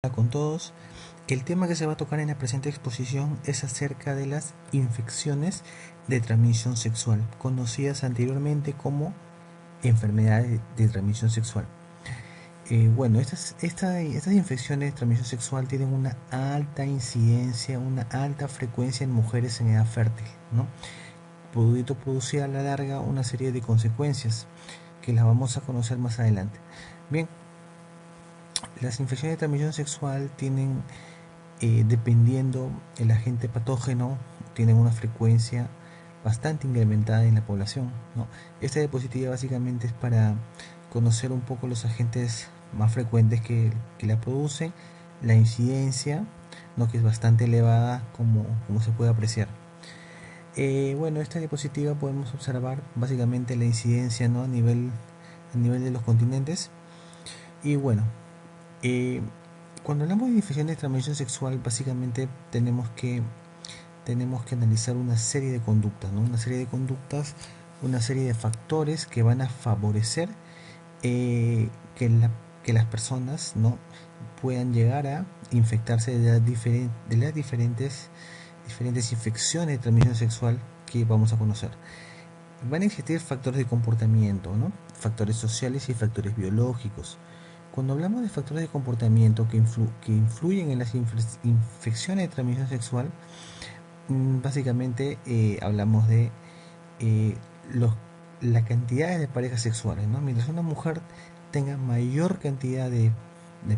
Hola con todos. El tema que se va a tocar en la presente exposición es acerca de las infecciones de transmisión sexual, conocidas anteriormente como enfermedades de transmisión sexual. Estas infecciones de transmisión sexual tienen una alta incidencia, una alta frecuencia en mujeres en edad fértil, ¿no? Pudiendo producir a la larga una serie de consecuencias que las vamos a conocer más adelante. Bien, las infecciones de transmisión sexual tienen dependiendo el agente patógeno, tienen una frecuencia bastante incrementada en la población, ¿no? Esta diapositiva básicamente es para conocer un poco los agentes más frecuentes que la producen, la incidencia, ¿no? Que es bastante elevada como se puede apreciar. Esta diapositiva podemos observar básicamente la incidencia, ¿no? A nivel de los continentes. Y bueno, eh, cuando hablamos de infecciones de transmisión sexual, básicamente tenemos que analizar una serie de conductas, ¿no? Una serie de factores que van a favorecer eh, que, la- que las personas, ¿no? puedan llegar a infectarse de las diferentes infecciones de transmisión sexual que vamos a conocer. Van a existir factores de comportamiento, ¿no? Factores sociales y factores biológicos. Cuando hablamos de factores de comportamiento que influyen en las infecciones de transmisión sexual, básicamente hablamos de eh, los, la cantidad de parejas sexuales, ¿no? Mientras una mujer tenga mayor cantidad de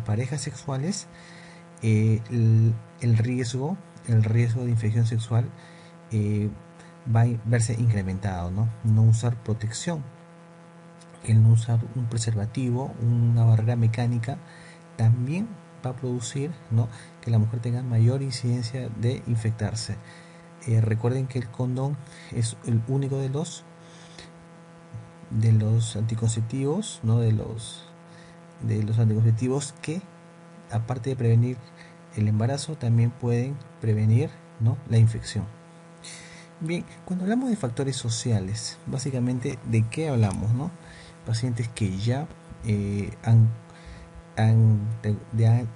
parejas sexuales, el riesgo de infección sexual eh, va a verse incrementado, ¿no? No usar protección, el no usar un preservativo, una barrera mecánica, también va a producir, ¿no? que la mujer tenga mayor incidencia de infectarse. Recuerden que el condón es el único de los anticonceptivos, ¿no? de los anticonceptivos que, aparte de prevenir el embarazo, también pueden prevenir, ¿no? la infección. Bien, cuando hablamos de factores sociales, básicamente, ¿de qué hablamos, no? Pacientes que ya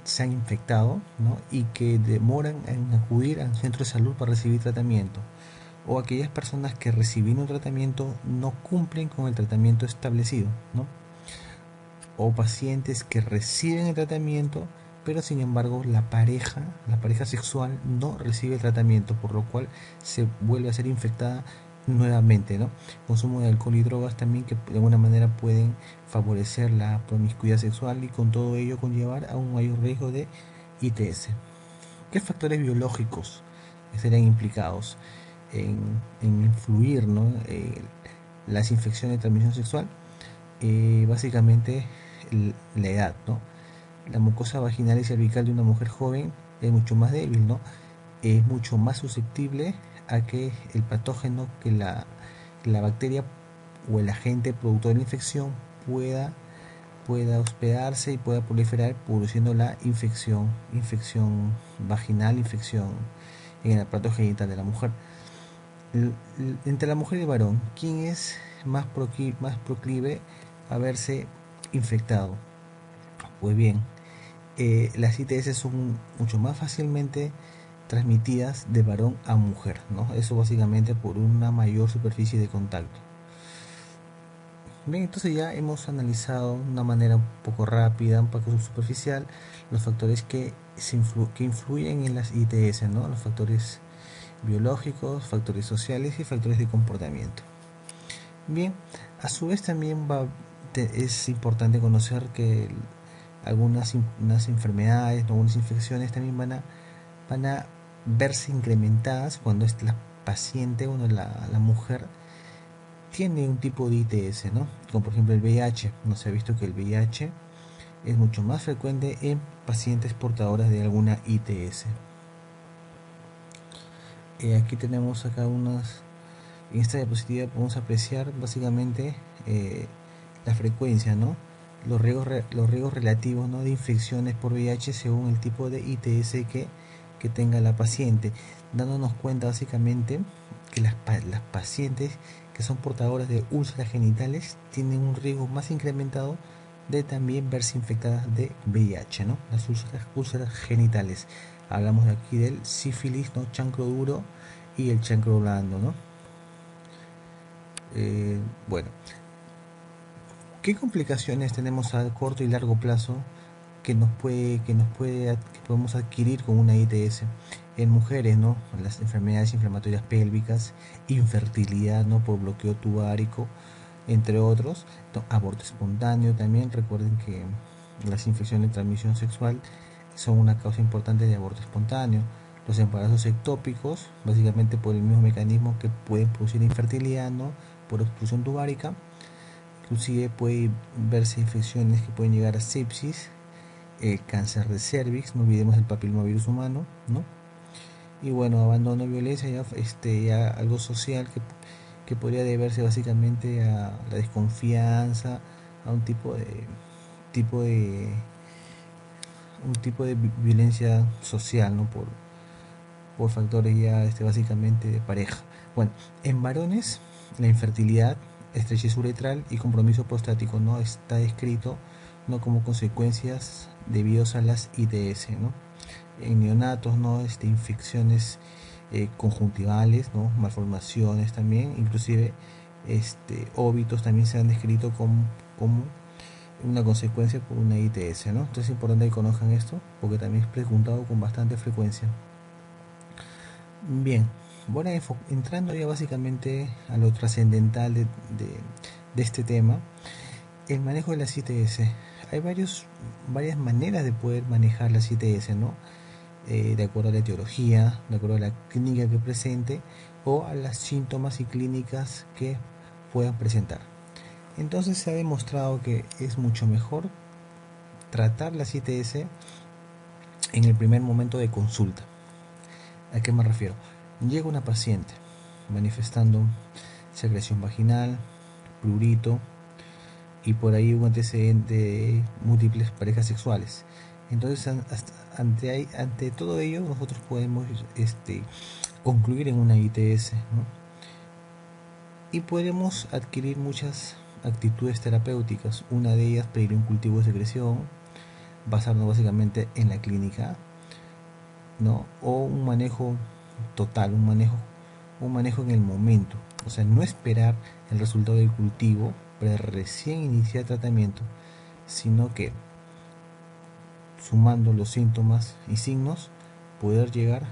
se han infectado, ¿no? y que demoran en acudir a un centro de salud para recibir tratamiento, o aquellas personas que recibiendo un tratamiento no cumplen con el tratamiento establecido, ¿no? O pacientes que reciben el tratamiento pero sin embargo la pareja sexual no recibe el tratamiento, por lo cual se vuelve a ser infectada nuevamente, ¿no? Consumo de alcohol y drogas también, que de alguna manera pueden favorecer la promiscuidad sexual y con todo ello conllevar a un mayor riesgo de ITS. ¿Qué factores biológicos estarían implicados en influir, ¿no? Las infecciones de transmisión sexual? Básicamente la edad, ¿no? La mucosa vaginal y cervical de una mujer joven es mucho más débil, ¿no? Es mucho más susceptible a que el patógeno, que la bacteria o el agente productor de la infección pueda hospedarse y pueda proliferar, produciendo la infección vaginal, infección en el aparato genital de la mujer. Entre la mujer y el varón, ¿quién es más proclive a verse infectado? Pues bien, las ITS son mucho más fácilmente transmitidas de varón a mujer, ¿no? Eso básicamente por una mayor superficie de contacto. Bien, entonces ya hemos analizado de una manera un poco rápida, un poco superficial, los factores que influyen en las ITS, ¿no? Los factores biológicos, factores sociales y factores de comportamiento. Bien, a su vez también es importante conocer que unas enfermedades, ¿no? Algunas infecciones también van a verse incrementadas cuando es la paciente, la mujer, tiene un tipo de ITS, ¿no? Como por ejemplo el VIH. No se ha visto que el VIH es mucho más frecuente en pacientes portadoras de alguna ITS. Aquí tenemos acá en esta diapositiva podemos apreciar básicamente la frecuencia, ¿no? Los riesgos relativos, ¿no? de infecciones por VIH según el tipo de ITS que tenga la paciente, dándonos cuenta básicamente que las pacientes que son portadoras de úlceras genitales tienen un riesgo más incrementado de también verse infectadas de VIH, ¿no? Las úlceras genitales. Hablamos de aquí del sífilis, ¿no? Chancro duro y el chancro blando, ¿no? Bueno, ¿qué complicaciones tenemos a corto y largo plazo que podemos adquirir con una ITS? En mujeres, ¿no? Las enfermedades inflamatorias pélvicas, infertilidad, ¿no? Por bloqueo tubárico, entre otros. Aborto espontáneo también. Recuerden que las infecciones de transmisión sexual son una causa importante de aborto espontáneo. Los embarazos ectópicos, básicamente por el mismo mecanismo que pueden producir infertilidad, ¿no? Por obstrucción tubárica. Inclusive puede verse infecciones que pueden llegar a sepsis, cáncer de cervix, no olvidemos el papillomavirus humano, ¿no? Y bueno, abandono, violencia, ya algo social que podría deberse básicamente a la desconfianza, a tipo de un tipo de violencia social, ¿no? Por factores ya básicamente de pareja. Bueno, en varones la infertilidad, estrechez uretral y compromiso prostático no está descrito, no como consecuencias debidas a las ITS, ¿no? En neonatos, ¿no? Infecciones conjuntivales, ¿no? Malformaciones también, inclusive óbitos también se han descrito como una consecuencia por una ITS, ¿no? Entonces es importante que conozcan esto porque también es preguntado con bastante frecuencia. Bien, bueno, entrando ya básicamente a lo trascendental de este tema, el manejo de las ITS. Hay varias maneras de poder manejar las ITS, ¿no? De acuerdo a la etiología, de acuerdo a la clínica que presente o a las síntomas y clínicas que puedan presentar. Entonces se ha demostrado que es mucho mejor tratar las ITS en el primer momento de consulta. ¿A qué me refiero? Llega una paciente manifestando secreción vaginal, prurito y por ahí un antecedente de múltiples parejas sexuales. Entonces, ante todo ello, nosotros podemos concluir en una ITS, ¿no? Y podemos adquirir muchas actitudes terapéuticas. Una de ellas, pedir un cultivo de secreción, basarnos básicamente en la clínica, ¿no? O un manejo total, un manejo en el momento. O sea, no esperar el resultado del cultivo para recién iniciar tratamiento, sino que sumando los síntomas y signos, poder llegar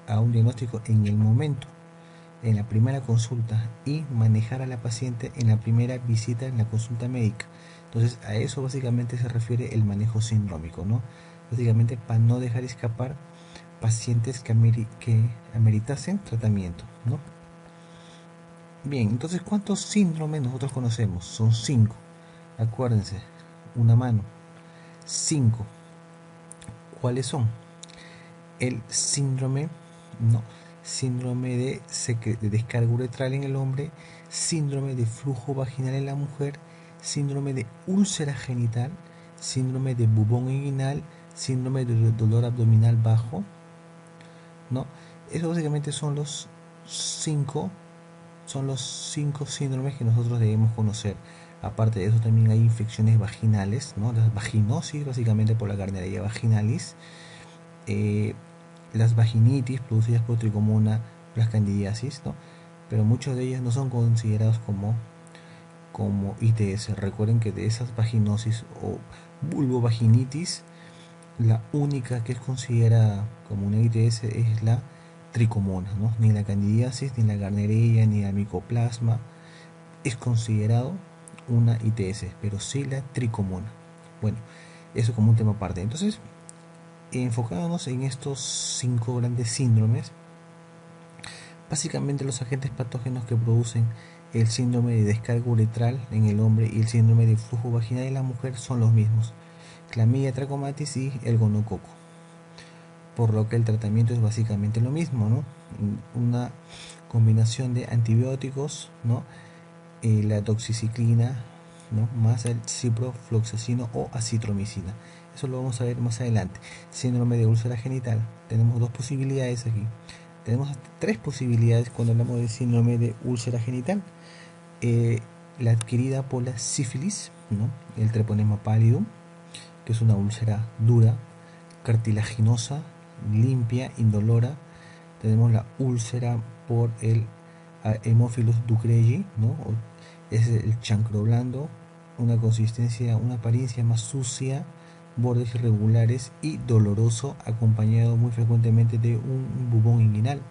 a un diagnóstico en el momento, en la primera consulta, y manejar a la paciente en la primera visita en la consulta médica. Entonces a eso básicamente se refiere el manejo sindrómico, ¿no? Básicamente para no dejar escapar pacientes que ameritasen tratamiento, ¿no? Bien, entonces ¿cuántos síndromes nosotros conocemos? Son 5. Acuérdense, una mano. 5. ¿Cuáles son? El síndrome, no, síndrome de descarga uretral en el hombre, síndrome de flujo vaginal en la mujer, síndrome de úlcera genital, síndrome de bubón inguinal, síndrome de dolor abdominal bajo, ¿no? Eso básicamente son los cinco síndromes que nosotros debemos conocer. Aparte de eso también hay infecciones vaginales, ¿no? Las vaginosis, básicamente por la Gardnerella vaginalis, las vaginitis producidas por Trichomona candidiasis, ¿no? Pero muchos de ellas no son considerados como ITS. Recuerden que de esas vaginosis o vulvovaginitis, la única que es considerada como una ITS es la tricomona, ¿no? Ni la candidiasis, ni la Gardnerella, ni la micoplasma es considerado una ITS, pero sí la tricomona. Bueno, eso como un tema aparte. Entonces, enfocándonos en estos 5 grandes síndromes, básicamente los agentes patógenos que producen el síndrome de descarga uretral en el hombre y el síndrome de flujo vaginal en la mujer son los mismos: Clamidia trachomatis y el gonococo. Por lo que el tratamiento es básicamente lo mismo, ¿no? Una combinación de antibióticos, ¿no? La doxiciclina, ¿no? Más el ciprofloxacino o acitromicina. Eso lo vamos a ver más adelante. Síndrome de úlcera genital. Tenemos 2 posibilidades aquí. Tenemos 3 posibilidades cuando hablamos de síndrome de úlcera genital. La adquirida por la sífilis, ¿no? El treponema pallidum, que es una úlcera dura, cartilaginosa, limpia, indolora. Tenemos la úlcera por el Haemophilus ducreyi, ¿no? Es el chancro blando, una consistencia, una apariencia más sucia, bordes irregulares y doloroso, acompañado muy frecuentemente de un bubón inguinal.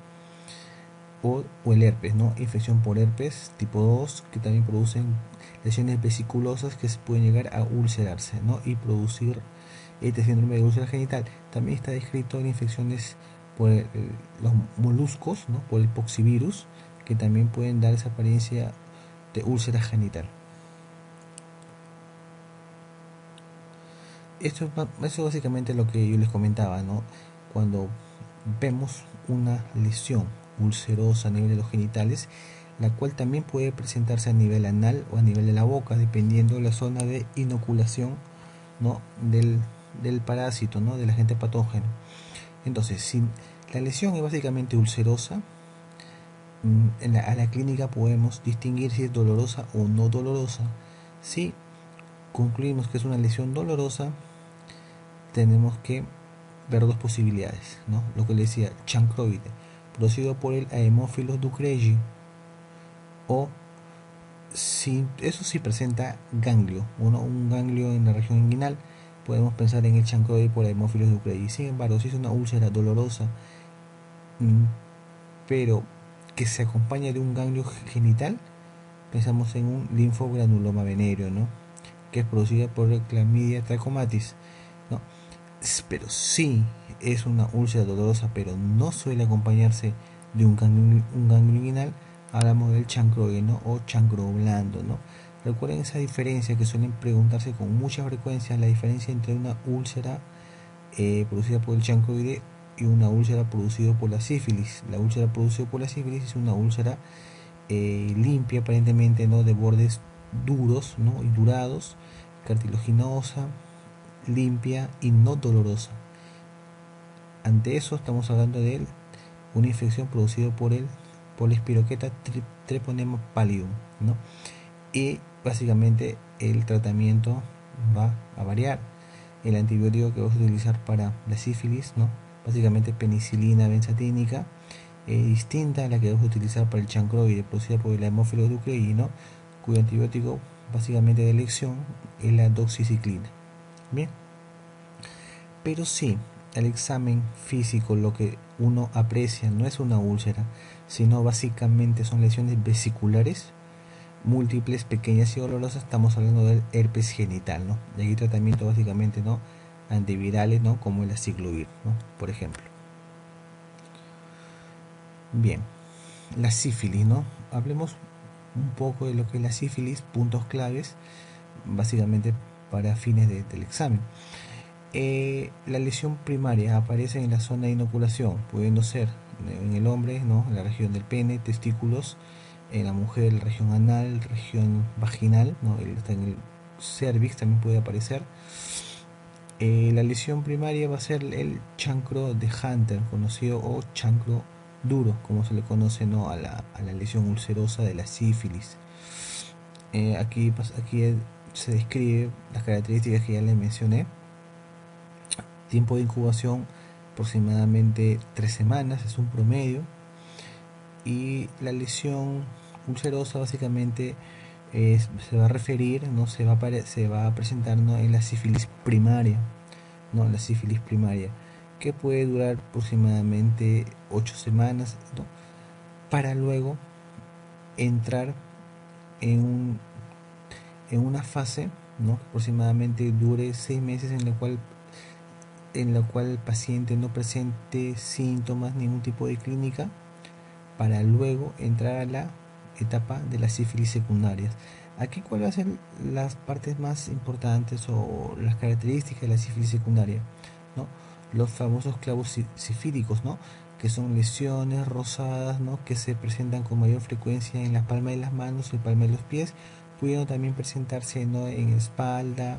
O el herpes, ¿no? Infección por herpes tipo 2, que también producen lesiones vesiculosas que pueden llegar a ulcerarse, ¿no? Y producir este síndrome de úlcera genital. También está descrito en infecciones por los moluscos, ¿no? Por el poxivirus, que también pueden dar esa apariencia de úlcera genital. Eso es básicamente lo que yo les comentaba, ¿no? Cuando vemos una lesión ulcerosa a nivel de los genitales, la cual también puede presentarse a nivel anal o a nivel de la boca, dependiendo de la zona de inoculación, ¿no? del parásito, ¿no? Del agente patógeno. Entonces, si la lesión es básicamente ulcerosa, a la clínica podemos distinguir si es dolorosa o no dolorosa. Si concluimos que es una lesión dolorosa, tenemos que ver dos posibilidades, ¿no? Lo que le decía, chancroide, producido por el Haemophilus ducreyi, o si eso sí presenta ganglio, un ganglio en la región inguinal, podemos pensar en el chancroide por Haemophilus ducreyi. Sin embargo, si es una úlcera dolorosa, pero que se acompaña de un ganglio genital, pensamos en un linfogranuloma venéreo, ¿no? Que es producida por el Chlamydia trachomatis, ¿no? Pero sí es una úlcera dolorosa, pero no suele acompañarse de un ganglio inguinal, hablamos del chancroide, ¿no? O chancro blando, ¿no? Recuerden esa diferencia que suelen preguntarse con mucha frecuencia, la diferencia entre una úlcera producida por el chancroide y una úlcera producida por la sífilis. La úlcera producida por la sífilis es una úlcera limpia aparentemente, ¿no? De bordes duros, ¿no? Y durados, cartilaginosa, limpia y no dolorosa. Ante eso estamos hablando de una infección producida por la Espiroqueta treponema pallidum, ¿no? Y básicamente el tratamiento va a variar. El antibiótico que vamos a utilizar para la sífilis, ¿no? Básicamente penicilina benzatínica, distinta a la que vamos a utilizar para el chancroide producida por el Haemophilus ducreyi, ¿no? Cuyo antibiótico básicamente de elección es la doxiciclina. Bien, pero sí, el examen físico lo que uno aprecia no es una úlcera, sino básicamente son lesiones vesiculares múltiples, pequeñas y dolorosas. Estamos hablando del herpes genital, ¿no? Y aquí tratamiento básicamente, ¿no? Antivirales, ¿no? Como el aciclovir, ¿no? Por ejemplo. Bien, la sífilis, ¿no? Hablemos un poco de lo que es la sífilis, puntos claves, básicamente para fines del examen. La lesión primaria aparece en la zona de inoculación, pudiendo ser en el hombre, ¿no? En la región del pene, testículos, en la mujer, la región anal, región vaginal, ¿no? Está en el cervix, también puede aparecer. La lesión primaria va a ser el chancro de Hunter, conocido, o chancro duro, como se le conoce, ¿no? a la lesión ulcerosa de la sífilis. Aquí se describe las características que ya les mencioné. Tiempo de incubación aproximadamente 3 semanas, es un promedio. Y la lesión ulcerosa básicamente se va a referir, ¿no? se va a presentar, ¿no? en la sífilis primaria, ¿no? La sífilis primaria, que puede durar aproximadamente 8 semanas, ¿no? Para luego entrar en una fase, ¿no? Que aproximadamente dure 6 meses, en la cual el paciente no presente síntomas, ningún tipo de clínica, para luego entrar a la etapa de las sífilis secundarias. Aquí, ¿cuál va a ser las partes más importantes o las características de la sífilis secundaria? ¿No? Los famosos clavos sifílicos, ¿no? Que son lesiones rosadas, ¿no? Que se presentan con mayor frecuencia en la palma de las manos y palma de los pies, pudiendo también presentarse, ¿no? en espalda,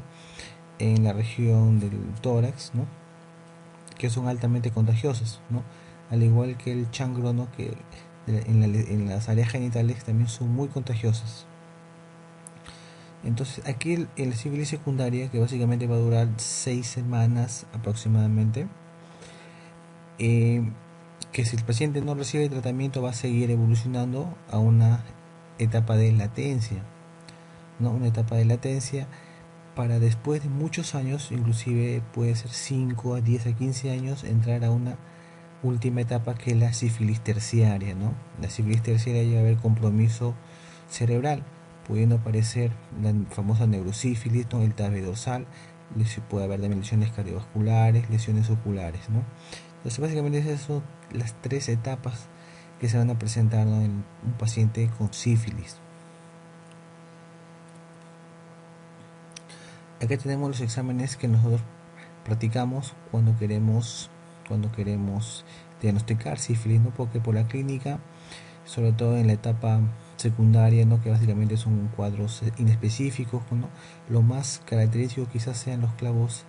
en la región del tórax, ¿no? Que son altamente contagiosas, ¿no? Al igual que el chancro, ¿no? Que en las áreas genitales también son muy contagiosas. Entonces aquí el sífilis secundaria, que básicamente va a durar 6 semanas aproximadamente, que si el paciente no recibe tratamiento va a seguir evolucionando a una etapa de latencia, ¿no? Una etapa de latencia para después de muchos años, inclusive puede ser 5 a 10 a 15 años, entrar a una última etapa que es la sífilis terciaria, ¿no? La sífilis terciaria llega a haber compromiso cerebral, pudiendo aparecer la famosa neurosífilis, ¿no? El tabe dorsal, puede haber también lesiones cardiovasculares, lesiones oculares, ¿no? Entonces básicamente esas son las tres etapas que se van a presentar, ¿no? En un paciente con sífilis. Acá tenemos los exámenes que nosotros practicamos cuando queremos diagnosticar sífilis, ¿no? Porque por la clínica, sobre todo en la etapa secundaria, ¿no? Que básicamente son cuadros inespecíficos, ¿no? Lo más característico quizás sean los clavos,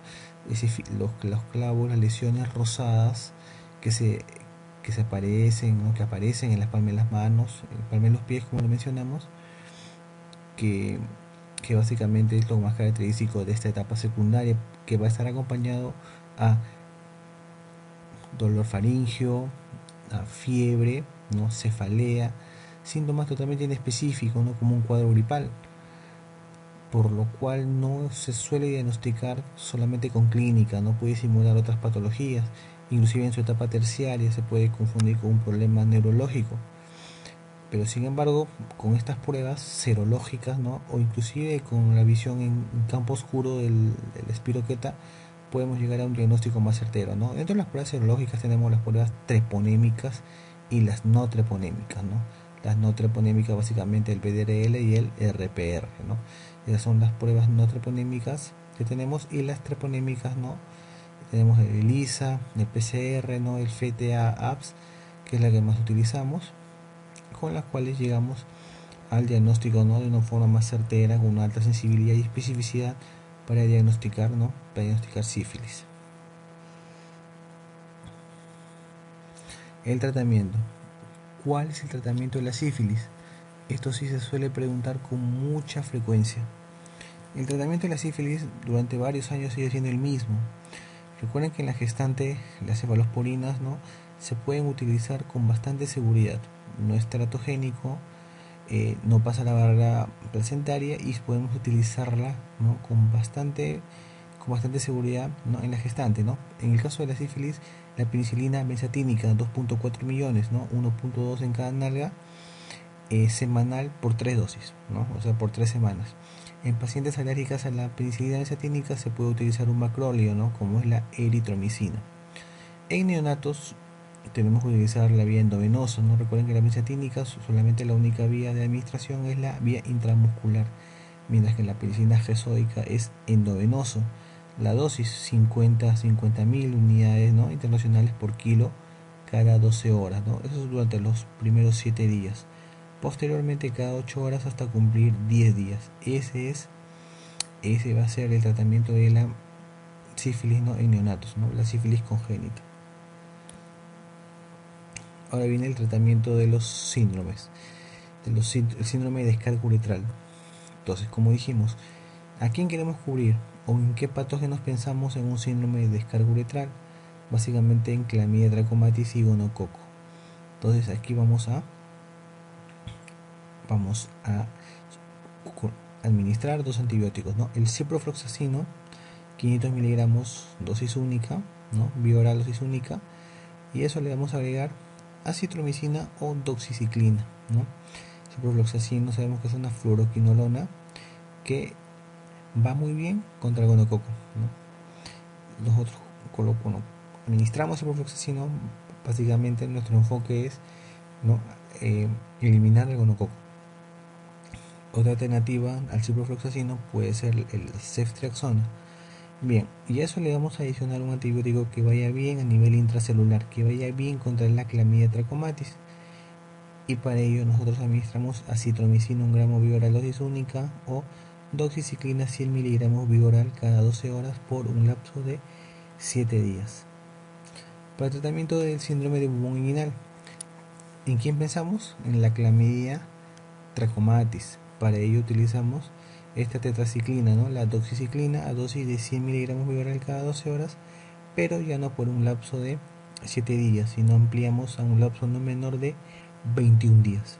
los clavos, las lesiones rosadas que se, que se aparecen, ¿no? Que aparecen en las palmas de las manos, en las palmas de los pies, como lo mencionamos, que, que básicamente es lo más característico de esta etapa secundaria, que va a estar acompañado a dolor faríngeo, a fiebre, ¿no? Cefalea, síntomas totalmente inespecíficos, ¿no? Como un cuadro gripal, por lo cual no se suele diagnosticar solamente con clínica, no puede simular otras patologías, inclusive en su etapa terciaria se puede confundir con un problema neurológico. Pero sin embargo, con estas pruebas serológicas, ¿no? O inclusive con la visión en campo oscuro del espiroqueta, podemos llegar a un diagnóstico más certero, ¿no? Dentro de las pruebas serológicas tenemos las pruebas treponémicas y las no treponémicas, ¿no? Las no treponémicas básicamente el PDRL y el RPR, ¿no? Esas son las pruebas no treponémicas que tenemos, y las treponémicas, ¿no? Tenemos el ELISA, el PCR, ¿no? El FTA-APS, que es la que más utilizamos, con las cuales llegamos al diagnóstico, ¿no? De una forma más certera, con una alta sensibilidad y especificidad para diagnosticar, ¿no? Para diagnosticar sífilis. El tratamiento. ¿Cuál es el tratamiento de la sífilis? Esto sí se suele preguntar con mucha frecuencia. El tratamiento de la sífilis durante varios años sigue siendo el mismo. Recuerden que en la gestante las cefalosporinas, ¿no? Se pueden utilizar con bastante seguridad. No es teratogénico, no pasa la barrera placentaria y podemos utilizarla, ¿no? Con bastante seguridad, ¿no? En la gestante, ¿no? En el caso de la sífilis, la penicilina benzatínica 2.4 millones, ¿no? 1.2 en cada nalga, semanal por 3 dosis, ¿no? O sea, por 3 semanas. En pacientes alérgicas a la penicilina benzatínica se puede utilizar un macróleo, ¿no? Como es la eritromicina. En neonatos tenemos que utilizar la vía endovenosa, ¿no? Recuerden que la benzatínica solamente la única vía de administración es la vía intramuscular, mientras que la penicilina gesódica es endovenoso. La dosis 50.000 unidades, ¿no? Internacionales por kilo cada 12 horas, ¿no? Eso es durante los primeros 7 días. Posteriormente cada 8 horas hasta cumplir 10 días. Ese va a ser el tratamiento de la sífilis, ¿no? En neonatos, ¿no? La sífilis congénita. Ahora viene el tratamiento de los síndromes, el síndrome de descarga uretral. Entonces, como dijimos, ¿a quién queremos cubrir o en qué patógenos pensamos en un síndrome de descarga uretral? Básicamente en clamidia trachomatis y gonococo. Entonces aquí vamos a administrar dos antibióticos, ¿no? El ciprofloxacino, 500 miligramos, dosis única, ¿no? Vía oral, dosis única, y eso le vamos a agregar acitromicina o doxiciclina, ¿no? Ciprofloxacino sabemos que es una fluoroquinolona que va muy bien contra el gonococo, ¿no? Nosotros cuando administramos ciprofloxacino, básicamente nuestro enfoque es, ¿no? Eliminar el gonococo. Otra alternativa al ciprofloxacino puede ser el ceftriaxona. Bien, y a eso le vamos a adicionar un antibiótico que vaya bien a nivel intracelular, que vaya bien contra la clamidia trachomatis. Y para ello nosotros administramos acitromicina 1 gramo vía oral dosis única o doxiciclina 100 miligramos vía oral cada 12 horas por un lapso de 7 días. Para el tratamiento del síndrome de bubón inguinal, ¿en quién pensamos? En la clamidia trachomatis. Para ello utilizamos esta tetraciclina, ¿no? La doxiciclina a dosis de 100 miligramos bioral cada 12 horas, pero ya no por un lapso de 7 días, sino ampliamos a un lapso no menor de 21 días.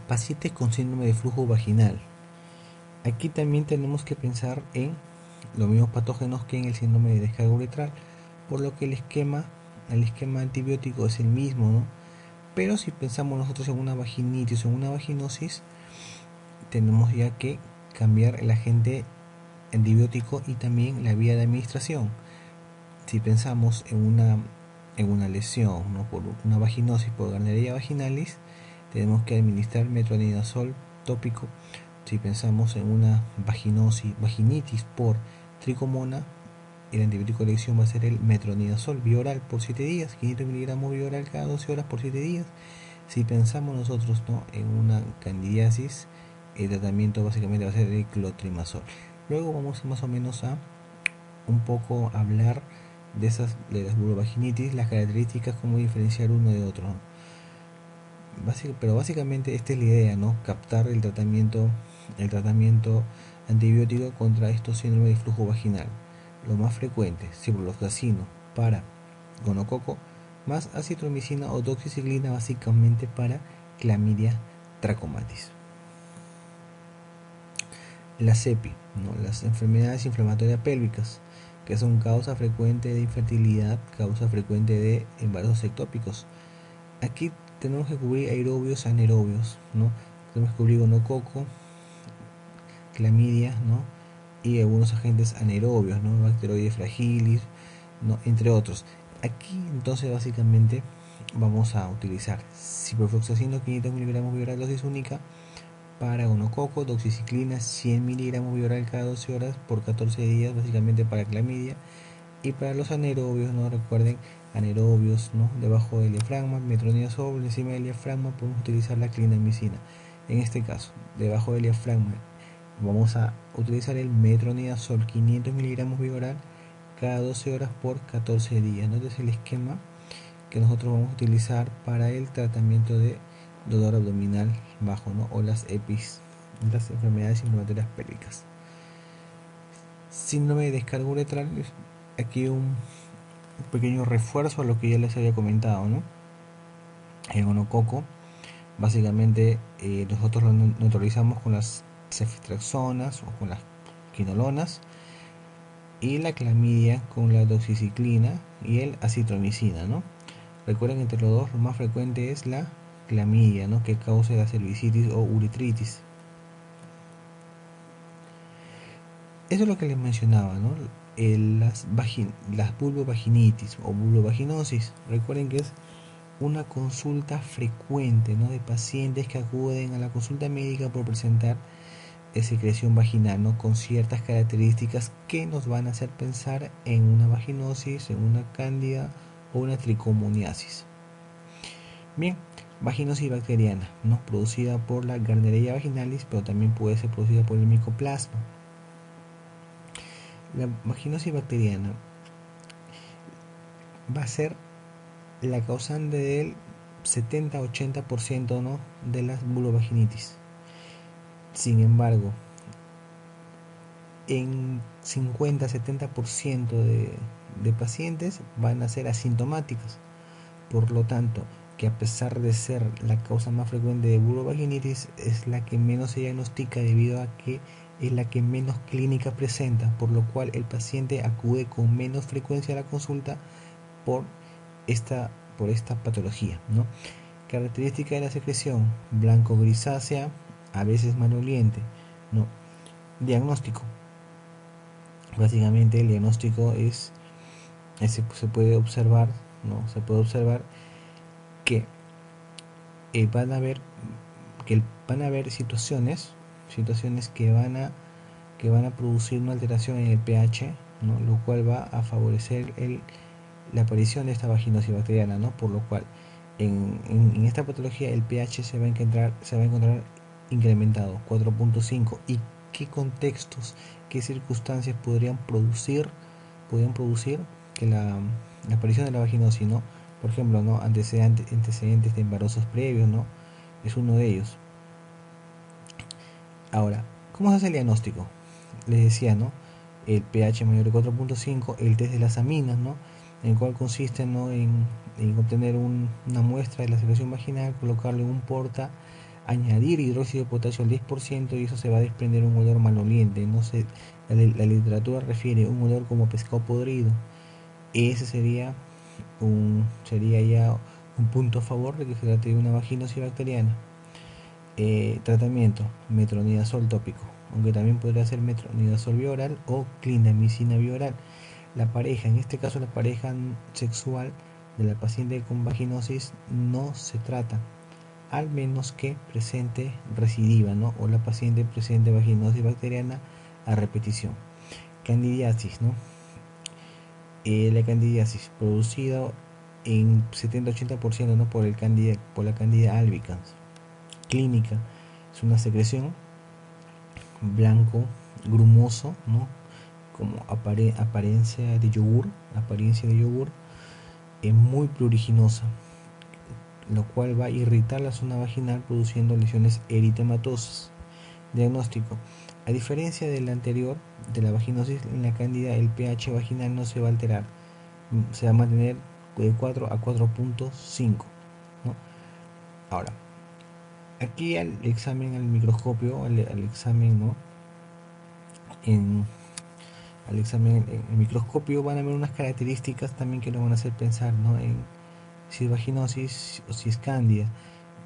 Pacientes con síndrome de flujo vaginal. Aquí también tenemos que pensar en los mismos patógenos que en el síndrome de descarga uretral, por lo que el esquema antibiótico es el mismo, ¿no? Pero si pensamos nosotros en una vaginitis o en una vaginosis, tenemos ya que cambiar el agente antibiótico y también la vía de administración. Si pensamos en una lesión, ¿no? Por una vaginosis por Gardnerella vaginalis, tenemos que administrar metronidazol tópico. Si pensamos en una vaginitis por tricomona, el antibiótico de elección va a ser el metronidazol bioral por 7 días, 500 miligramos bioral cada 12 horas por 7 días. Si pensamos nosotros, ¿no?, en una candidiasis, el tratamiento básicamente va a ser el clotrimazol. Luego vamos más o menos a un poco hablar de las vulvovaginitis, las características, cómo diferenciar uno de otro, ¿no? Pero básicamente esta es la idea, ¿no? Captar el tratamiento antibiótico contra estos síndromes de flujo vaginal. Lo más frecuente, ciprofloxacino para gonococo, más acitromicina o doxiciclina básicamente para clamidia trachomatis. La CEPI, ¿no? Las enfermedades inflamatorias pélvicas, que son causa frecuente de infertilidad, causa frecuente de embarazos ectópicos. Aquí tenemos que cubrir aerobios, anaerobios, ¿no? Tenemos que cubrir gonococo, clamidia, ¿no? Y algunos agentes anaerobios, ¿no? Bacteroides fragilis, ¿no?, entre otros. Aquí entonces básicamente vamos a utilizar ciprofloxacino 500 miligramos bioral dosis única para gonococo, doxiciclina 100 miligramos bioral cada 12 horas por 14 días, básicamente para clamidia. Y para los anaerobios, ¿no?, recuerden, anaerobios, ¿no?, debajo del diafragma, metronidazol, encima del diafragma podemos utilizar la clindamicina. En este caso, debajo del diafragma vamos a utilizar el metronidazol 500 miligramos bioral cada 12 horas por 14 días, ¿no? Este es el esquema que nosotros vamos a utilizar para el tratamiento de dolor abdominal bajo, ¿no?, o las EPIs, las enfermedades inflamatorias pélvicas. Síndrome de descarga uretral, aquí un pequeño refuerzo a lo que ya les había comentado, ¿no? El gonococo, básicamente nosotros lo neutralizamos con las ceftriaxonas o con las quinolonas, y la clamidia con la doxiciclina y el acitromicina, ¿no? Recuerden que entre los dos lo más frecuente es la clamidia, ¿no?, que causa la cervicitis o uretritis. Eso es lo que les mencionaba, ¿no? Las vulvovaginitis o vulvovaginosis. Recuerden que es una consulta frecuente, ¿no?, de pacientes que acuden a la consulta médica por presentar secreción vaginal, ¿no?, con ciertas características que nos van a hacer pensar en una vaginosis, en una cándida o una tricomoniasis. Bien, vaginosis bacteriana, ¿no?, producida por la Gardnerella vaginalis, pero también puede ser producida por el micoplasma. La vaginosis bacteriana va a ser la causante del 70-80%, ¿no?, de las vulvovaginitis. Sin embargo, en 50-70% de pacientes van a ser asintomáticas. Por lo tanto, que a pesar de ser la causa más frecuente de vulvovaginitis, es la que menos se diagnostica debido a que es la que menos clínica presenta, por lo cual el paciente acude con menos frecuencia a la consulta por esta patología, ¿no? Característica de la secreción: blanco grisácea, a veces maloliente, ¿no? Diagnóstico: básicamente el diagnóstico se puede observar, ¿no? Se puede observar que van a haber situaciones que van a producir una alteración en el pH, ¿no?, lo cual va a favorecer la aparición de esta vaginosis bacteriana, ¿no? Por lo cual en esta patología el pH se va a encontrar incrementado, 4.5. ¿Y qué contextos, qué circunstancias podrían producir que la aparición de la vaginosis, ¿no? Por ejemplo, ¿no?, antecedentes de embarazos previos, ¿no?, es uno de ellos. Ahora, ¿cómo se hace el diagnóstico? Les decía, ¿no? El pH mayor de 4.5, el test de las aminas, ¿no? En el cual consiste, ¿no? en obtener una muestra de la secreción vaginal, colocarle un porta, añadir hidróxido de potasio al 10% y eso se va a desprender un olor maloliente. No sé, la literatura refiere un olor como pescado podrido. Ese sería ya un punto a favor de que se trate de una vaginosis bacteriana. Tratamiento, metronidazol tópico, aunque también podría ser metronidazol bioral o clindamicina bioral. La pareja, en este caso la pareja sexual de la paciente con vaginosis no se trata, al menos que presente recidiva, ¿no? O la paciente presente vaginosis bacteriana a repetición. Candidiasis, ¿no? La candidiasis producida en 70-80%, ¿no? por la candida albicans. Clínica, es una secreción blanco, grumoso, ¿no? Como apariencia de yogur, es muy pruriginosa, lo cual va a irritar la zona vaginal produciendo lesiones eritematosas. Diagnóstico. A diferencia del anterior, de la vaginosis, en la cándida el pH vaginal no se va a alterar, se va a mantener de 4 a 4.5, ¿no? Ahora, aquí al examen al microscopio, al examen, ¿no? En, al examen en el microscopio van a ver unas características también que nos van a hacer pensar, ¿no? En si es vaginosis o si es cándida.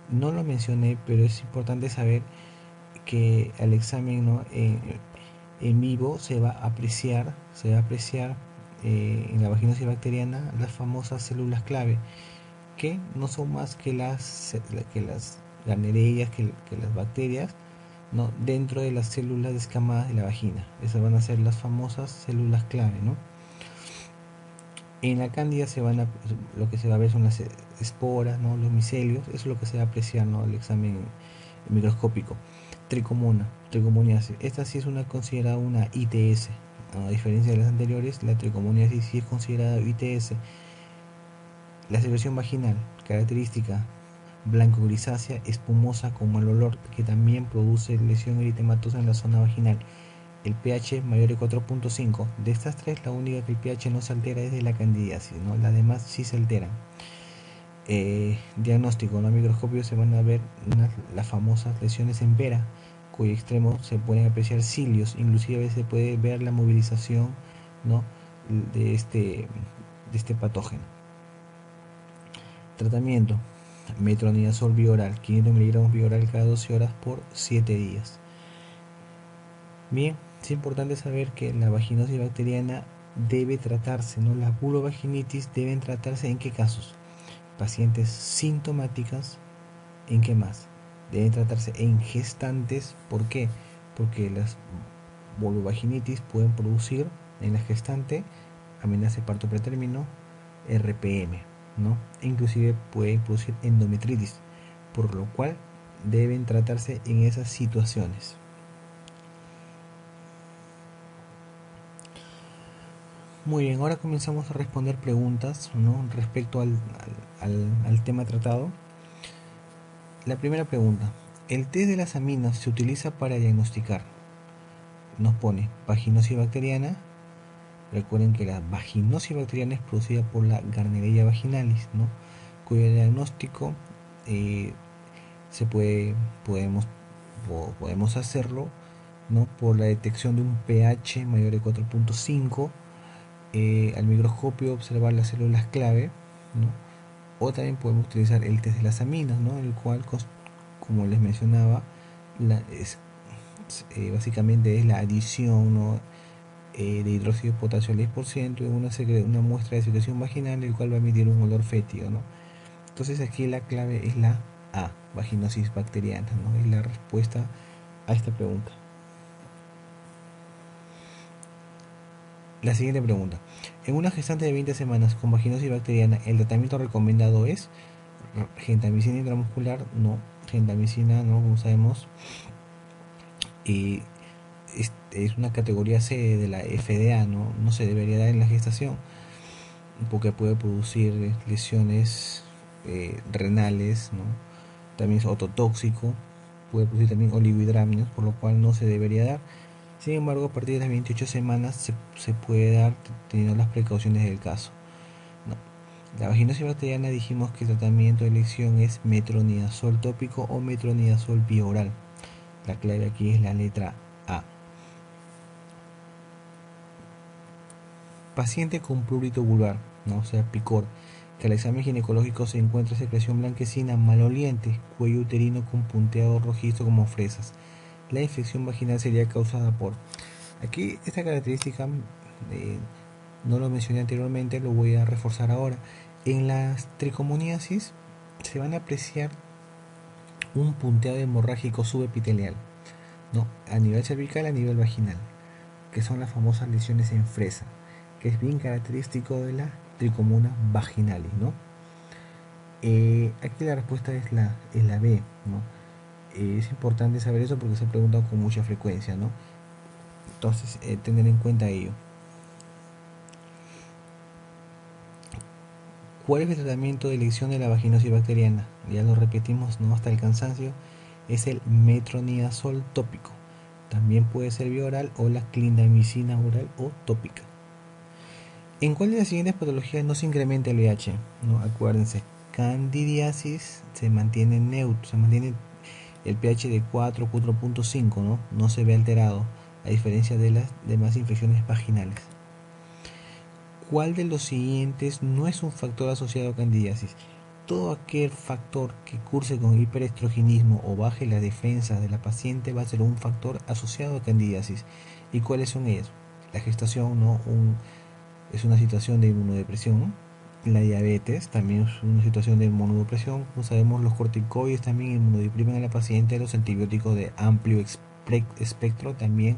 No lo mencioné, pero es importante saber que al examen, ¿no? En vivo se va a apreciar en la vaginosis bacteriana las famosas células clave, que no son más que las ganerellas, que las bacterias, ¿no? Dentro de las células descamadas de la vagina. Esas van a ser las famosas células clave, ¿no? En la cándida lo que se va a ver son las esporas, ¿no? Los micelios, eso es lo que se va a apreciar, ¿no? El examen microscópico. Tricomoniasis. Esta sí es considerada una ITS. A diferencia de las anteriores, la tricomoniasis sí es considerada ITS. La secreción vaginal, característica blanco grisácea, espumosa con mal olor, que también produce lesión eritematosa en la zona vaginal. El pH mayor de 4.5. De estas tres, la única que el pH no se altera es de la candidiasis, ¿no? Las demás sí se alteran. Diagnóstico, en el microscopio se van a ver las famosas lesiones en pera, cuyo extremo se pueden apreciar cilios, inclusive se puede ver la movilización, ¿no? de, este, de este patógeno. Tratamiento, metronidazol bioral, 500 miligramos bioral cada 12 horas por 7 días. Bien, es importante saber que la vaginosis bacteriana debe tratarse, ¿no? Las vulvovaginitis deben tratarse en qué casos. Pacientes sintomáticas, ¿en qué más? Deben tratarse en gestantes, ¿por qué? Porque las vulvovaginitis pueden producir en la gestante amenaza de parto pretérmino, RPM, ¿no? E inclusive puede producir endometritis, por lo cual deben tratarse en esas situaciones. Muy bien, ahora comenzamos a responder preguntas, ¿no? Respecto al tema tratado. La primera pregunta, ¿el test de las aminas se utiliza para diagnosticar? Nos pone vaginosis bacteriana. Recuerden que la vaginosis bacteriana es producida por la Gardnerella vaginalis, ¿no? Cuyo diagnóstico podemos hacerlo, ¿no? Por la detección de un pH mayor de 4.5, al microscopio observar las células clave, ¿no? O también podemos utilizar el test de las aminas, ¿no? El cual, como les mencionaba, básicamente es la adición, ¿no? De hidróxido de potasio al 10% en una muestra de secreción vaginal, el cual va a emitir un olor fétido, ¿no? Entonces aquí la clave es la A, vaginosis bacteriana, ¿no? Es la respuesta a esta pregunta. La siguiente pregunta. En una gestante de 20 semanas con vaginosis bacteriana, ¿el tratamiento recomendado es gentamicina intramuscular? No, gentamicina, no, como sabemos, es una categoría C de la FDA, no se debería dar en la gestación, porque puede producir lesiones renales, ¿no? También es ototóxico, puede producir también oligohidramnios, por lo cual no se debería dar. Sin embargo, a partir de las 28 semanas se puede dar teniendo las precauciones del caso. No. La vaginosis bacteriana dijimos que el tratamiento de elección es metronidazol tópico o metronidazol vía oral. La clave aquí es la letra A. Paciente con prurito vulvar, ¿no? O sea, picor, que al examen ginecológico se encuentra secreción blanquecina maloliente, cuello uterino con punteado rojizo como fresas. La infección vaginal sería causada por... Aquí esta característica no lo mencioné anteriormente, lo voy a reforzar ahora. En las tricomoniasis se van a apreciar un punteado hemorrágico subepitelial, ¿no? A nivel cervical, a nivel vaginal, que son las famosas lesiones en fresa, que es bien característico de la tricomona vaginalis, ¿no? Aquí la respuesta es la B, ¿no? Es importante saber eso porque se ha preguntado con mucha frecuencia, ¿no? Entonces, tener en cuenta ello. ¿Cuál es el tratamiento de elección de la vaginosis bacteriana? Ya lo repetimos, ¿no? Hasta el cansancio. Es el metronidazol tópico. También puede ser vía oral o la clindamicina oral o tópica. ¿En cuál de las siguientes patologías no se incrementa el VIH? ¿No? Acuérdense, candidiasis se mantiene neutro, se mantiene el pH de 4, 4.5, ¿no? No se ve alterado, a diferencia de las demás infecciones vaginales. ¿Cuál de los siguientes no es un factor asociado a candidiasis? Todo aquel factor que curse con hiperestrogenismo o baje la defensa de la paciente va a ser un factor asociado a candidiasis. ¿Y cuáles son ellos? La gestación, ¿no? Es una situación de inmunodepresión. La diabetes también es una situación de inmunodepresión. Como sabemos, los corticoides también inmunodeprimen a la paciente. Los antibióticos de amplio espectro también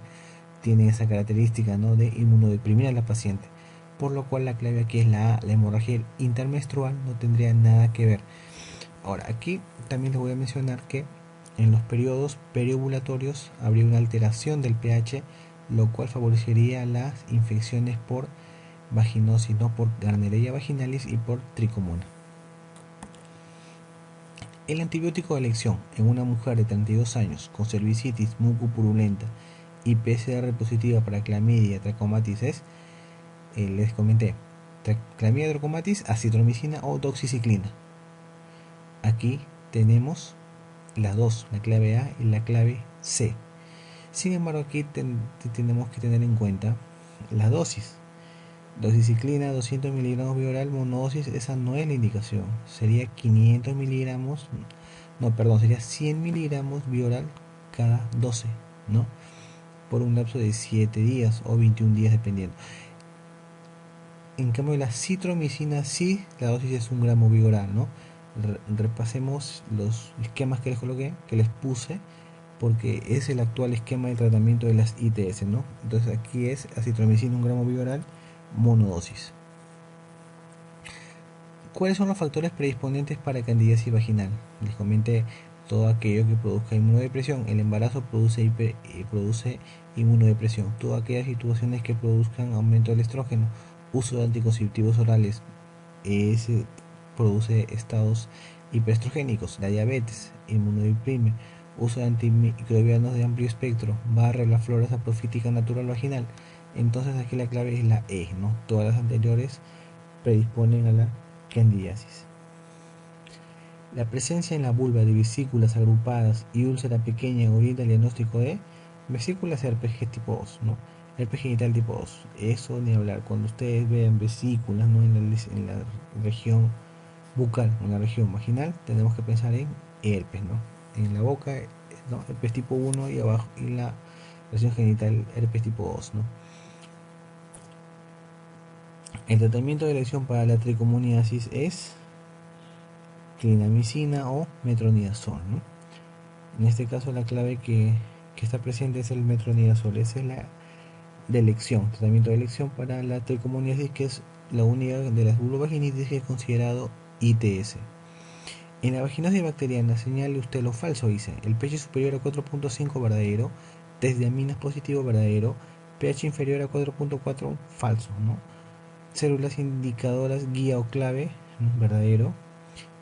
tienen esa característica, ¿no? De inmunodeprimir a la paciente. Por lo cual la clave aquí es la A, la hemorragia intermenstrual no tendría nada que ver. Ahora, aquí también les voy a mencionar que en los periodos periovulatorios habría una alteración del pH, lo cual favorecería las infecciones por vaginosis, no por Gardnerella vaginalis y por tricomona. El antibiótico de elección en una mujer de 32 años con cervicitis mucopurulenta y PCR positiva para clamidia trachomatis es, les comenté, clamidia trachomatis, acitromicina o doxiciclina. Aquí tenemos las dos, la clave A y la clave C. Sin embargo, aquí tenemos que tener en cuenta la dosis. Doxiciclina 200 miligramos vía oral monodosis, esa no es la indicación. Sería 500 miligramos, no, perdón, sería 100 miligramos vía oral cada 12, ¿no? Por un lapso de 7 días o 21 días dependiendo. En cambio, la citromicina sí, la dosis es 1 gramo vía oral, ¿no? Repasemos los esquemas que les coloqué, que les puse, porque es el actual esquema de tratamiento de las ITS, ¿no? Entonces aquí es acitromicina 1 gramo vía oral, monodosis. ¿Cuáles son los factores predisponentes para candidiasis vaginal? Les comenté todo aquello que produzca inmunodepresión. El embarazo produce inmunodepresión. Todas aquellas situaciones que produzcan aumento del estrógeno, uso de anticonceptivos orales, ese produce estados hiperestrogénicos. La diabetes inmunodeprime. Uso de antimicrobianos de amplio espectro, barre la flora saprofítica natural vaginal. Entonces aquí la clave es la E, ¿no? Todas las anteriores predisponen a la candidiasis. La presencia en la vulva de vesículas agrupadas y úlcera pequeña orienta el diagnóstico de vesículas herpes tipo 2, ¿no? Herpes genital tipo 2. Eso ni hablar. Cuando ustedes vean vesículas, ¿no? en la región bucal, en la región vaginal, tenemos que pensar en herpes, ¿no? En la boca, ¿no? Herpes tipo 1 y abajo, y la región genital, herpes tipo 2, ¿no? El tratamiento de elección para la tricomoniasis es clindamicina o metronidazol, ¿no? En este caso la clave que está presente es el metronidazol. Esa es la de elección, tratamiento de elección para la tricomoniasis, que es la única de las vulvovaginitis que es considerado ITS. En la vaginosis bacteriana, señale usted lo falso, dice, el pH superior a 4.5 verdadero, test de aminas positivo verdadero, pH inferior a 4.4 falso, ¿no? Células indicadoras guía o clave, ¿no? Verdadero.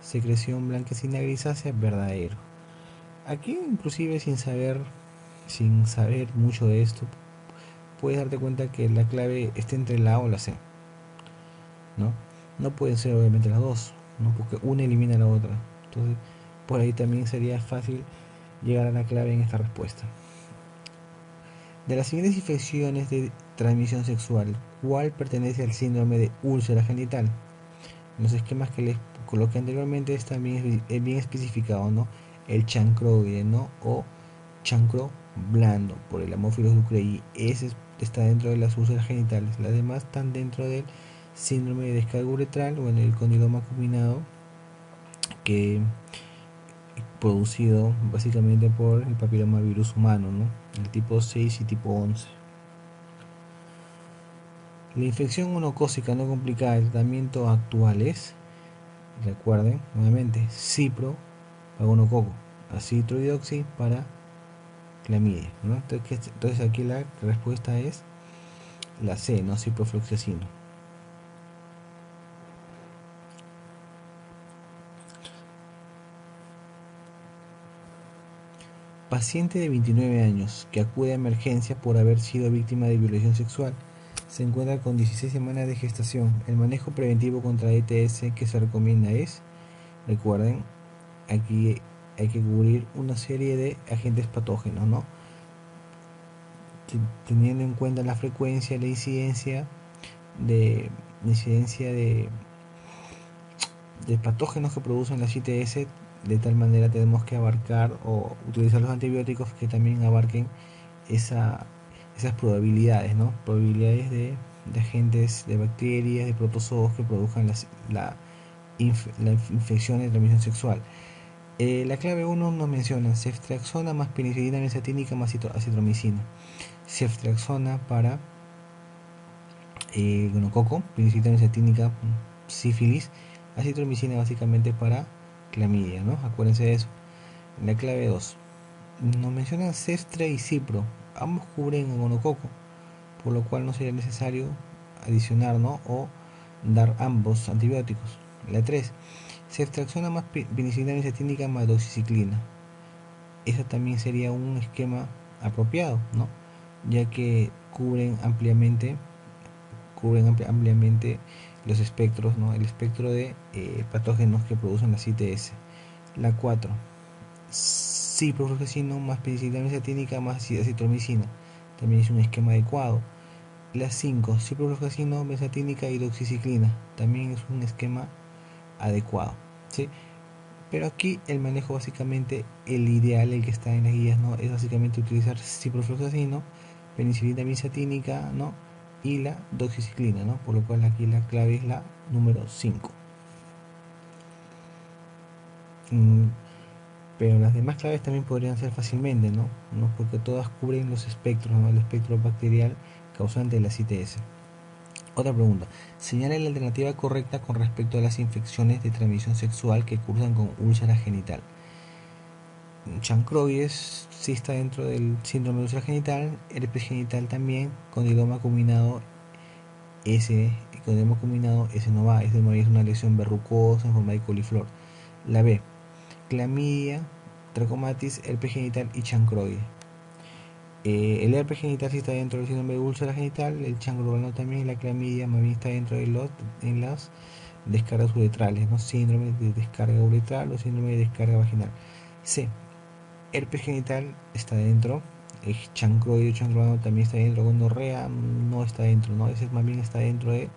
Secreción blanquecina grisácea, verdadero. Aquí inclusive sin saber mucho de esto, puedes darte cuenta que la clave está entre la A o la C, ¿no? No pueden ser obviamente las dos, ¿no? Porque una elimina a la otra. Entonces, por ahí también sería fácil llegar a la clave en esta respuesta. De las siguientes infecciones de transmisión sexual, ¿cuál pertenece al síndrome de úlcera genital? En los esquemas que les coloqué anteriormente también es bien especificado, ¿no? El chancroide, ¿no? O chancro blando por el Haemophilus ducreyi. Ese está dentro de las úlceras genitales. Las demás están dentro del síndrome de descarga uretral o en el condiloma acuminado, que producido básicamente por el papilomavirus humano, ¿no? El tipo 6 y tipo 11. La infección monocócica no complicada del tratamiento actual es, recuerden nuevamente, cipro para gonococo, ácido hidroxi para clamidia, ¿no? Entonces aquí la respuesta es la C, ¿no? Ciprofloxacino. Paciente de 29 años que acude a emergencia por haber sido víctima de violación sexual. Se encuentra con 16 semanas de gestación. El manejo preventivo contra ETS que se recomienda es, recuerden, aquí hay que cubrir una serie de agentes patógenos, ¿no? Teniendo en cuenta la frecuencia, la incidencia de patógenos que producen las ITS. De tal manera tenemos que abarcar o utilizar los antibióticos que también abarquen esas probabilidades, ¿no? Probabilidades de agentes, de bacterias, de protozoos que produzcan la infección de transmisión sexual. La clave 1 nos menciona ceftriaxona más penicilina benzatínica más acitromicina. Ceftriaxona para gonococo, penicilina benzatínica, sífilis, acitromicina básicamente para clamidia, ¿no? Acuérdense de eso. La clave 2 nos mencionan ceftra y cipro, ambos cubren el gonococo, por lo cual no sería necesario adicionar, ¿no? O dar ambos antibióticos. La 3, ceftriaxona más penicilina benzatínica más doxiciclina. Ese también sería un esquema apropiado, ¿no? Ya que cubren ampliamente los espectros, ¿no? El espectro de patógenos que producen las ITS. La 4, ciprofloxacino más penicilina benzatínica más acitromicina. También es un esquema adecuado. La 5, ciprofloxacino, benzatínica y doxiciclina. También es un esquema adecuado, ¿sí? Pero aquí el manejo básicamente, el ideal, el que está en las guías, ¿no? Es básicamente utilizar ciprofloxacino, penicilina benzatínica, ¿no? Y la doxiciclina, ¿no? Por lo cual aquí la clave es la número 5. Pero las demás claves también podrían ser fácilmente, ¿no? Porque todas cubren los espectros, ¿no? El espectro bacterial causante de la ITS. Otra pregunta. Señala la alternativa correcta con respecto a las infecciones de transmisión sexual que cursan con úlcera genital. Chancroides sí está dentro del síndrome de úlcera genital, herpes genital también, condiloma acuminado ese no va, ese no es una lesión verrucosa en forma de coliflor. La B, clamidia, trachomatis, herpes genital y chancroide. El herpes genital sí está dentro del síndrome de úlcera genital, el chancro también, la clamidia más bien está dentro de las descargas uretrales, ¿no? Síndrome de descarga uretral o síndrome de descarga vaginal. C, herpes genital está dentro, el chancroide o chancroano también está dentro, gonorrea no está dentro, ¿no? Ese más bien está dentro de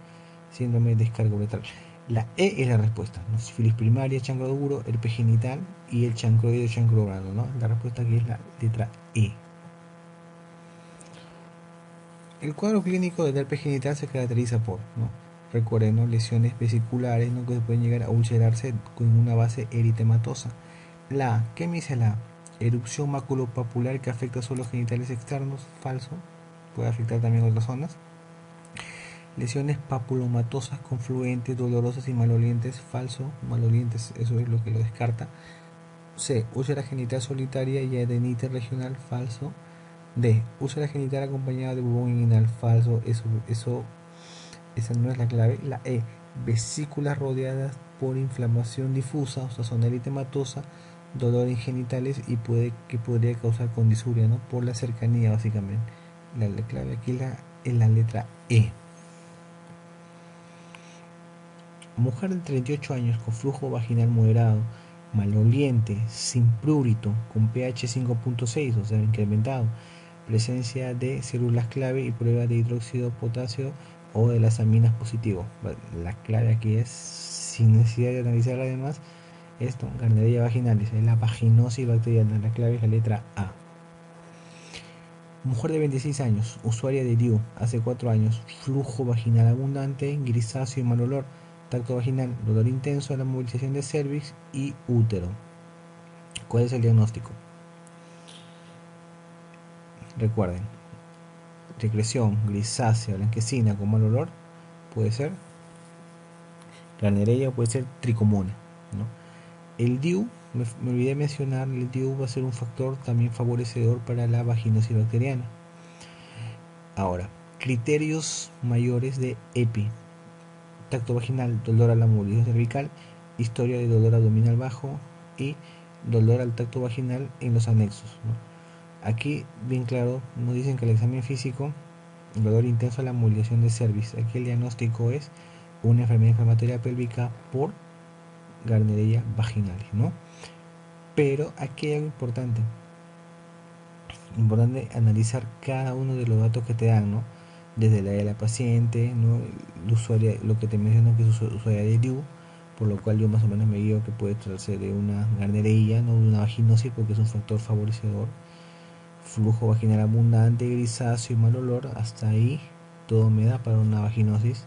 síndrome de descarga uretral. La E es la respuesta, ¿no? Sífilis primaria, chancro duro, herpes genital y el chancroide o chancroano, ¿no? La respuesta aquí es la letra E. El cuadro clínico del herpes genital se caracteriza por, ¿no? Recuerden, ¿no? Lesiones vesiculares, ¿no? Que pueden llegar a ulcerarse con una base eritematosa. La A, ¿qué me dice la A? Erupción maculopapular que afecta solo los genitales externos, falso, puede afectar también otras zonas. Lesiones papulomatosas confluentes, dolorosas y malolientes, falso, malolientes, eso es lo que lo descarta. C, úlcera genital solitaria y adenitis regional, falso. D, úlcera genital acompañada de bubón inguinal, falso, esa no es la clave. La E, vesículas rodeadas por inflamación difusa, o sea, zona eritematosa, dolor en genitales y podría causar con disuria, ¿no? Por la cercanía, básicamente. La clave aquí es la letra E. Mujer de 38 años con flujo vaginal moderado, maloliente, sin prurito, con pH 5.6, o sea, incrementado, presencia de células clave y prueba de hidróxido potasio o de las aminas positivo. La clave aquí es, sin necesidad de analizar además, esto, Gardnerella vaginalis, es la vaginosis bacteriana. La clave es la letra A. Mujer de 26 años, usuaria de DIU, hace 4 años, flujo vaginal abundante, grisáceo y mal olor, tacto vaginal, dolor intenso, la movilización de cervix y útero. ¿Cuál es el diagnóstico? Recuerden, secreción grisácea, blanquecina con mal olor, puede ser Gardnerella o puede ser tricomona, ¿no? El DIU, me olvidé mencionar, el DIU va a ser un factor también favorecedor para la vaginosis bacteriana. Ahora, criterios mayores de EPI: tacto vaginal, dolor a la movilización cervical, historia de dolor abdominal bajo y dolor al tacto vaginal en los anexos, ¿no? Aquí, bien claro, nos dicen que el examen físico, dolor intenso a la movilización de cervix. Aquí el diagnóstico es una enfermedad inflamatoria pélvica por Gardnerella vaginalis, ¿no? Pero aquí hay algo importante analizar cada uno de los datos que te dan, ¿no? Desde la edad de la paciente, ¿no? El usuario, lo que te menciona que es usuaria de DIU, por lo cual yo más o menos me guío que puede tratarse de una Gardnerella, no de una vaginosis, porque es un factor favorecedor. Flujo vaginal abundante, grisáceo y mal olor, hasta ahí todo me da para una vaginosis.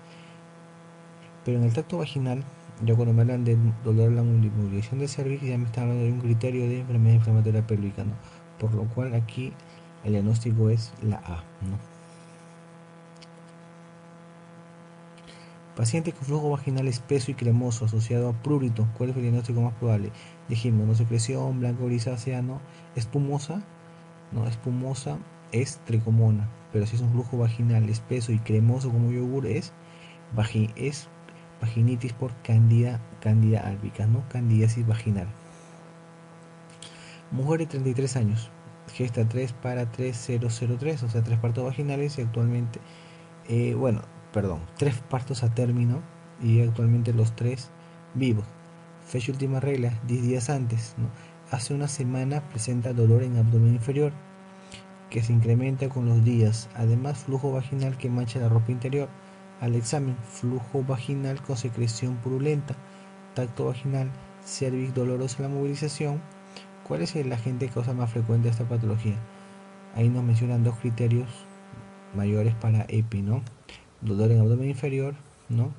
Pero en el tracto vaginal, ya cuando me hablan de dolor a la movilización de cervix, ya me están hablando de un criterio de enfermedad inflamatoria pélvica, ¿no? Por lo cual aquí el diagnóstico es la A, ¿no? Paciente con flujo vaginal espeso y cremoso asociado a prurito. ¿Cuál es el diagnóstico más probable? Dijimos, no secreción, blanco grisácea, ¿no? Espumosa, no, espumosa es tricomona, pero si es un flujo vaginal espeso y cremoso como yogur es vaginitis por Candida albicans, ¿no? Candidiasis vaginal. Mujer de 33 años, gesta 3 para 3003, o sea, 3 partos vaginales y actualmente, 3 partos a término y actualmente los 3 vivos. Fecha última regla, 10 días antes, ¿no? Hace una semana presenta dolor en abdomen inferior, que se incrementa con los días, además flujo vaginal que mancha la ropa interior. Al examen, flujo vaginal con secreción purulenta, tacto vaginal, cervix dolorosa en la movilización. ¿Cuál es el agente causa más frecuente de esta patología? Ahí nos mencionan dos criterios mayores para EPI, ¿no? Dolor en abdomen inferior, ¿no?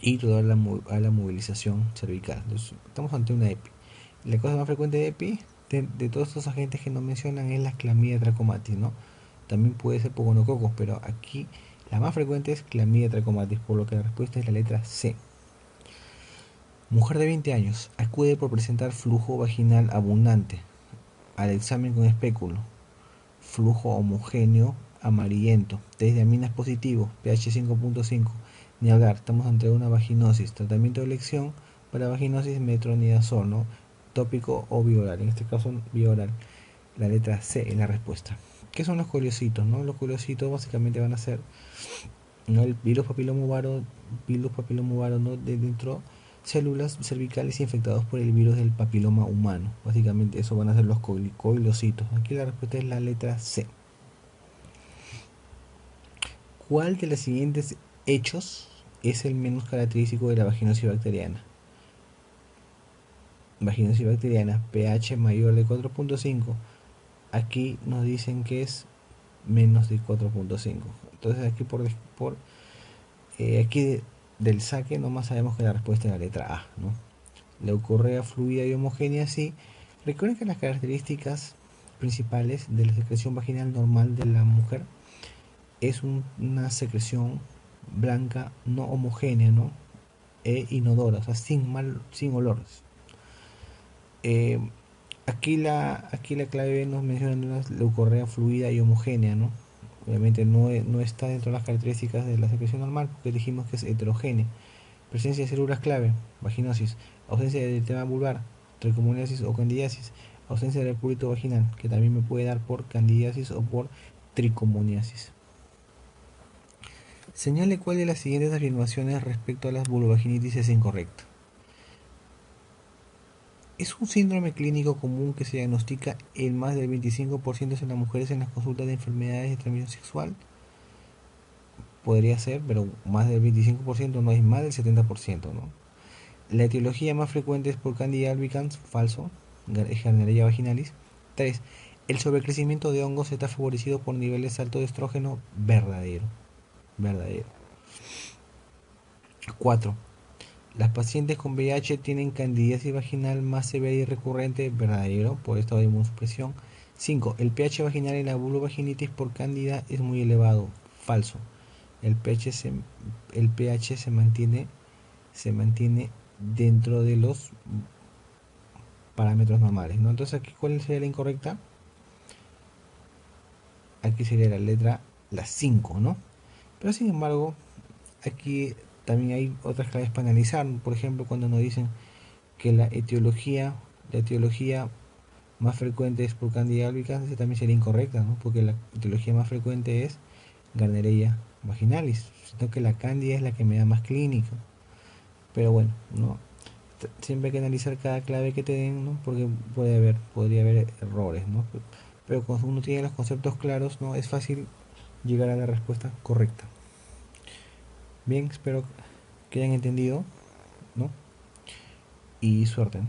Y dolor a la movilización cervical. Entonces, estamos ante una EPI. La causa más frecuente de EPI, de todos estos agentes que nos mencionan, es la Clamidia trachomatis, ¿no? También puede ser por gonococos, pero aquí la más frecuente es Clamidia trachomatis, por lo que la respuesta es la letra C. Mujer de 20 años, acude por presentar flujo vaginal abundante. Al examen con espéculo, flujo homogéneo amarillento, test de aminas positivo, pH 5.5, ni hablar, estamos ante una vaginosis. Tratamiento de elección para vaginosis, metronidazol, ¿no? Tópico o bioral, en este caso bioral. La letra C es la respuesta. ¿Qué son los coliocitos, no? Los coliocitos básicamente van a ser, ¿no?, el virus papilomovaro, ¿no?, de dentro células cervicales infectados por el virus del papiloma humano. Básicamente eso van a ser los coliocitos. Aquí la respuesta es la letra C. ¿Cuál de los siguientes hechos es el menos característico de la vaginosis bacteriana? Vaginosis bacteriana, pH mayor de 4.5. Aquí nos dicen que es menos de 4.5. Entonces aquí aquí del saque nomás sabemos que la respuesta es la letra A, ¿no? Leucorrea fluida y homogénea, sí. Recuerden que las características principales de la secreción vaginal normal de la mujer es una secreción blanca no homogénea, ¿no? E inodora, o sea, sin olores. Aquí la clave nos menciona una leucorrea fluida y homogénea, ¿no? Obviamente no está dentro de las características de la secreción normal porque dijimos que es heterogénea. Presencia de células clave, vaginosis, ausencia de eritema vulvar, tricomoniasis o candidiasis. Ausencia de recurrito vaginal, que también me puede dar por candidiasis o por tricomoniasis. Señale cuál de las siguientes afirmaciones respecto a las vulvovaginitis es incorrecta. Es un síndrome clínico común que se diagnostica en más del 25% de las mujeres en las consultas de enfermedades de transmisión sexual. Podría ser, pero más del 25% no es más del 70%, ¿no? La etiología más frecuente es por Candida albicans, falso, Gardnerella vaginalis. 3. El sobrecrecimiento de hongos está favorecido por niveles altos de estrógeno, verdadero. Verdadero. 4. Las pacientes con VIH tienen candidiasis vaginal más severa y recurrente, verdadero, por estado de inmunosupresión. 5. El pH vaginal en la vulvovaginitis por cándida es muy elevado, falso. El pH se mantiene dentro de los parámetros normales, ¿no? Entonces aquí, ¿cuál sería la incorrecta? Aquí sería la letra, la 5, ¿no? Pero sin embargo, aquí también hay otras claves para analizar. Por ejemplo, cuando nos dicen que la etiología más frecuente es por Candida albicans, esa también sería incorrecta, ¿no? Porque la etiología más frecuente es Gardnerella vaginalis, sino que la Candida es la que me da más clínica. Pero bueno, ¿no? Siempre hay que analizar cada clave que te den, ¿no? Porque podría haber errores, ¿no? Pero cuando uno tiene los conceptos claros, ¿no? Es fácil llegar a la respuesta correcta. Bien, espero que hayan entendido, ¿no? Y suerte.